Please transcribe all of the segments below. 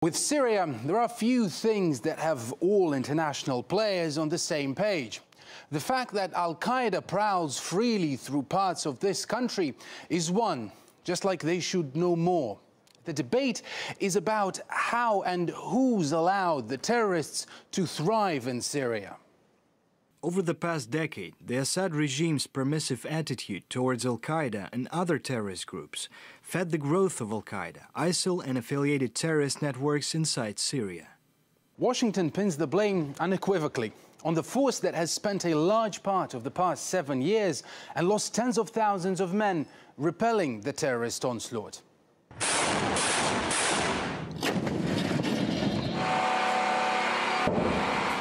With Syria, there are few things that have all international players on the same page. The fact that Al-Qaeda prowls freely through parts of this country is one, just like they should know more. The debate is about how and who's allowed the terrorists to thrive in Syria. Over the past decade, the Assad regime's permissive attitude towards Al-Qaeda and other terrorist groups fed the growth of Al-Qaeda, ISIL and affiliated terrorist networks inside Syria. Washington pins the blame unequivocally on the force that has spent a large part of the past 7 years and lost tens of thousands of men repelling the terrorist onslaught.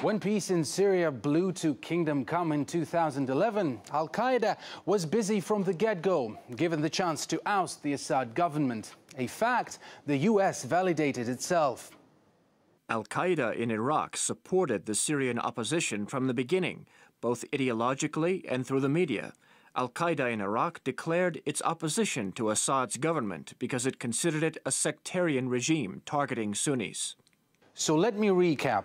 When peace in Syria blew to kingdom come in 2011, Al-Qaeda was busy from the get-go, given the chance to oust the Assad government, a fact the US validated itself. Al-Qaeda in Iraq supported the Syrian opposition from the beginning, both ideologically and through the media. Al-Qaeda in Iraq declared its opposition to Assad's government because it considered it a sectarian regime targeting Sunnis. So let me recap.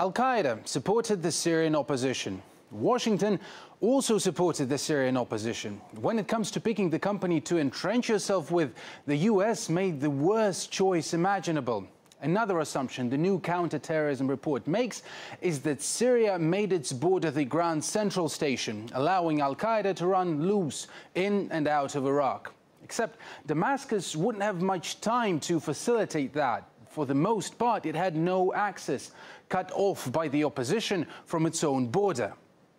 Al-Qaeda supported the Syrian opposition. Washington also supported the Syrian opposition. When it comes to picking the company to entrench yourself with, the US made the worst choice imaginable. Another assumption the new counter-terrorism report makes is that Syria made its border the Grand Central Station, allowing Al-Qaeda to run loose in and out of Iraq. Except Damascus wouldn't have much time to facilitate that. For the most part, it had no access, cut off by the opposition from its own border.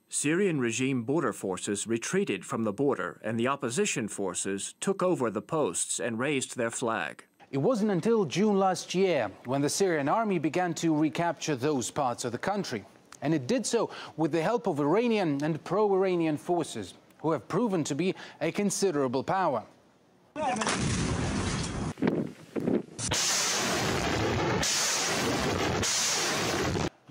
Syrian regime border forces retreated from the border, and the opposition forces took over the posts and raised their flag. It wasn't until June last year when the Syrian army began to recapture those parts of the country. And it did so with the help of Iranian and pro-Iranian forces, who have proven to be a considerable power.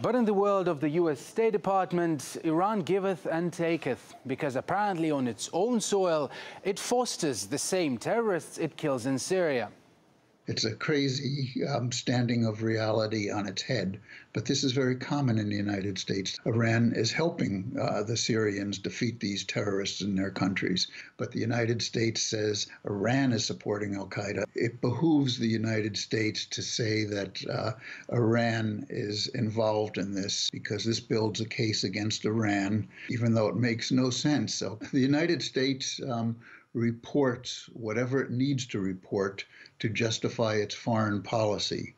But in the world of the US State Department, Iran giveth and taketh, because apparently on its own soil, it fosters the same terrorists it kills in Syria. It's a crazy standing of reality on its head, but this is very common in the United States. Iran is helping the Syrians defeat these terrorists in their countries, but the United States says Iran is supporting al-Qaeda. It behooves the United States to say that Iran is involved in this, because this builds a case against Iran, even though it makes no sense. So the United States reports whatever it needs to report to justify its foreign policy.